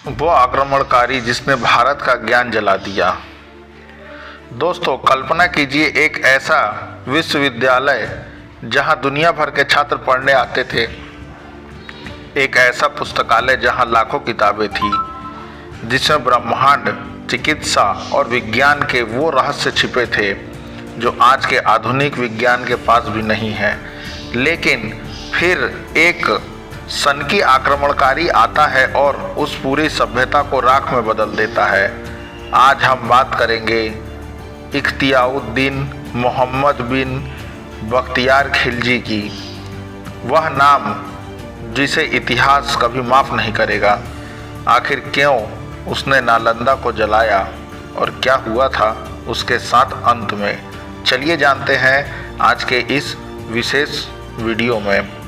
वो आक्रमणकारी जिसने भारत का ज्ञान जला दिया। दोस्तों, कल्पना कीजिए एक ऐसा विश्वविद्यालय जहां दुनिया भर के छात्र पढ़ने आते थे, एक ऐसा पुस्तकालय जहां लाखों किताबें थी, जिसमें ब्रह्मांड, चिकित्सा और विज्ञान के वो रहस्य छिपे थे जो आज के आधुनिक विज्ञान के पास भी नहीं है। लेकिन फिर एक सनकी आक्रमणकारी आता है और उस पूरी सभ्यता को राख में बदल देता है। आज हम बात करेंगे इख्तियारुद्दीन मोहम्मद बिन बख्तियार खिलजी की, वह नाम जिसे इतिहास कभी माफ़ नहीं करेगा। आखिर क्यों उसने नालंदा को जलाया और क्या हुआ था उसके साथ अंत में, चलिए जानते हैं आज के इस विशेष वीडियो में।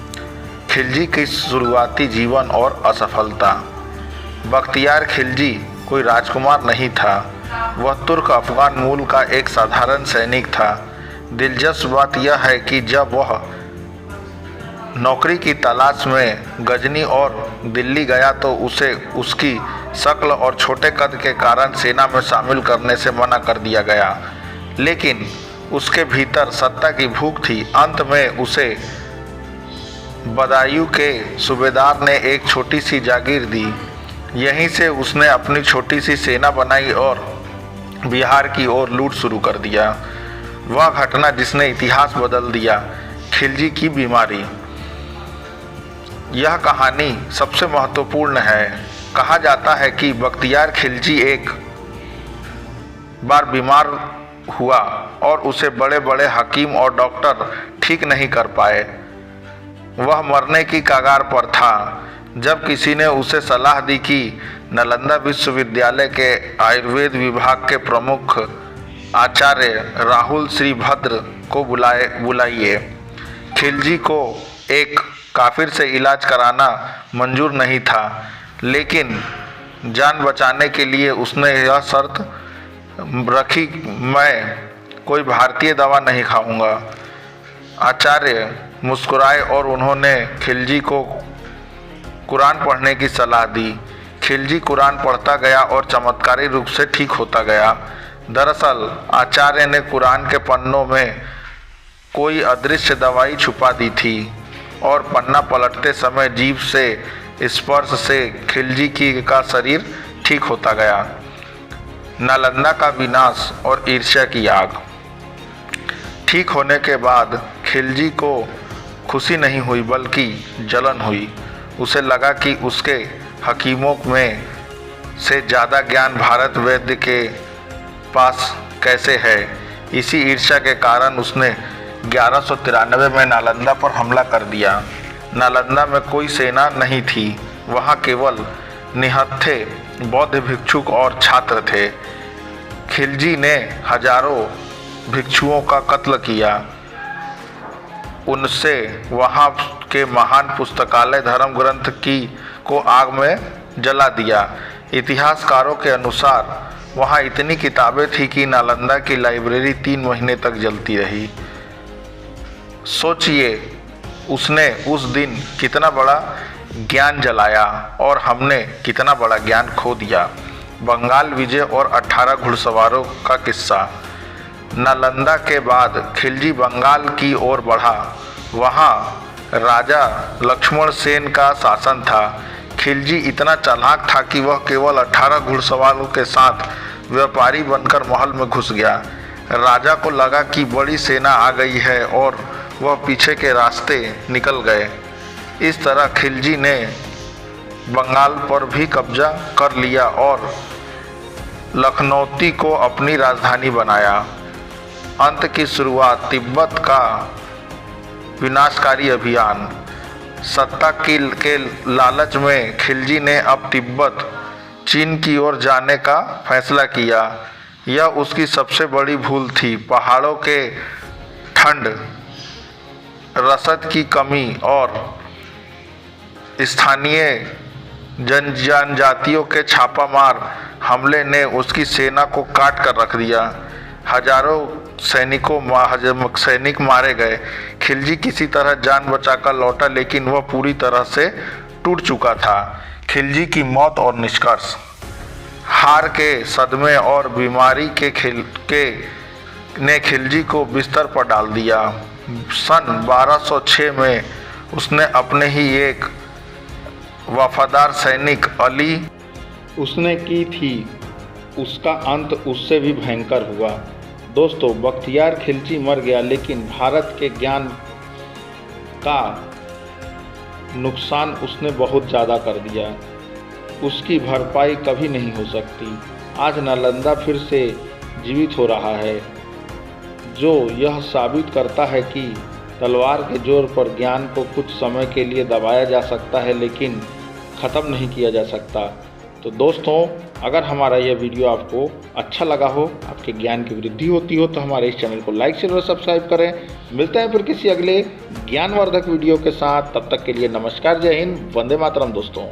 खिलजी की शुरुआती जीवन और असफलता। बख्तियार खिलजी कोई राजकुमार नहीं था, वह तुर्क अफगान मूल का एक साधारण सैनिक था। दिलचस्प बात यह है कि जब वह नौकरी की तलाश में गजनी और दिल्ली गया तो उसे उसकी शक्ल और छोटे कद के कारण सेना में शामिल करने से मना कर दिया गया, लेकिन उसके भीतर सत्ता की भूख थी। अंत में उसे बदायूं के सूबेदार ने एक छोटी सी जागीर दी। यहीं से उसने अपनी छोटी सी सेना बनाई और बिहार की ओर लूट शुरू कर दिया। वह घटना जिसने इतिहास बदल दिया, खिलजी की बीमारी। यह कहानी सबसे महत्वपूर्ण है। कहा जाता है कि बख्तियार खिलजी एक बार बीमार हुआ और उसे बड़े बड़े हकीम और डॉक्टर ठीक नहीं कर पाए। वह मरने की कगार पर था जब किसी ने उसे सलाह दी कि नालंदा विश्वविद्यालय के आयुर्वेद विभाग के प्रमुख आचार्य राहुल श्रीभद्र को बुलाइए। खिलजी को एक काफिर से इलाज कराना मंजूर नहीं था, लेकिन जान बचाने के लिए उसने यह शर्त रखी, मैं कोई भारतीय दवा नहीं खाऊंगा। आचार्य मुस्कुराए और उन्होंने खिलजी को कुरान पढ़ने की सलाह दी। खिलजी कुरान पढ़ता गया और चमत्कारी रूप से ठीक होता गया। दरअसल आचार्य ने कुरान के पन्नों में कोई अदृश्य दवाई छुपा दी थी और पन्ना पलटते समय जीभ से स्पर्श से खिलजी का शरीर ठीक होता गया। नालंदा का विनाश और ईर्ष्या की आग। ठीक होने के बाद खिलजी को खुशी नहीं हुई बल्कि जलन हुई। उसे लगा कि उसके हकीमों में से ज़्यादा ज्ञान भारत वैद्य के पास कैसे है। इसी ईर्ष्या के कारण उसने 1193 में नालंदा पर हमला कर दिया। नालंदा में कोई सेना नहीं थी, वहाँ केवल निहत्थे बौद्ध भिक्षुक और छात्र थे। खिलजी ने हजारों भिक्षुओं का कत्ल किया, उनसे वहाँ के महान पुस्तकालय धर्म ग्रंथ को आग में जला दिया। इतिहासकारों के अनुसार वहाँ इतनी किताबें थी कि नालंदा की लाइब्रेरी 3 महीने तक जलती रही। सोचिए उसने उस दिन कितना बड़ा ज्ञान जलाया और हमने कितना बड़ा ज्ञान खो दिया। बंगाल विजय और 18 घुड़सवारों का किस्सा। नालंदा के बाद खिलजी बंगाल की ओर बढ़ा। वहाँ राजा लक्ष्मण सेन का शासन था। खिलजी इतना चालाक था कि वह केवल 18 घुड़सवारों के साथ व्यापारी बनकर महल में घुस गया। राजा को लगा कि बड़ी सेना आ गई है और वह पीछे के रास्ते निकल गए। इस तरह खिलजी ने बंगाल पर भी कब्जा कर लिया और लखनौती को अपनी राजधानी बनाया। अंत की शुरुआत। तिब्बत का विनाशकारी अभियान। सत्ता के लालच में खिलजी ने अब तिब्बत चीन की ओर जाने का फैसला किया। यह उसकी सबसे बड़ी भूल थी। पहाड़ों के ठंड, रसद की कमी और स्थानीय जनजातियों के छापामार हमले ने उसकी सेना को काट कर रख दिया। हजारों सैनिक मारे गए। खिलजी किसी तरह जान बचाकर लौटा, लेकिन वह पूरी तरह से टूट चुका था। खिलजी की मौत और निष्कर्ष। हार के सदमे और बीमारी ने खिलजी को बिस्तर पर डाल दिया। सन 1206 में उसने अपने ही एक वफादार सैनिक अली उसने की थी, उसका अंत उससे भी भयंकर हुआ। दोस्तों, बख्तियार खिलजी मर गया, लेकिन भारत के ज्ञान का नुकसान उसने बहुत ज़्यादा कर दिया। उसकी भरपाई कभी नहीं हो सकती। आज नालंदा फिर से जीवित हो रहा है, जो यह साबित करता है कि तलवार के जोर पर ज्ञान को कुछ समय के लिए दबाया जा सकता है, लेकिन ख़त्म नहीं किया जा सकता। तो दोस्तों, अगर हमारा यह वीडियो आपको अच्छा लगा हो, आपके ज्ञान की वृद्धि होती हो, तो हमारे इस चैनल को लाइक शेयर और सब्सक्राइब करें। मिलते हैं फिर किसी अगले ज्ञानवर्धक वीडियो के साथ। तब तक के लिए नमस्कार, जय हिंद, वंदे मातरम दोस्तों।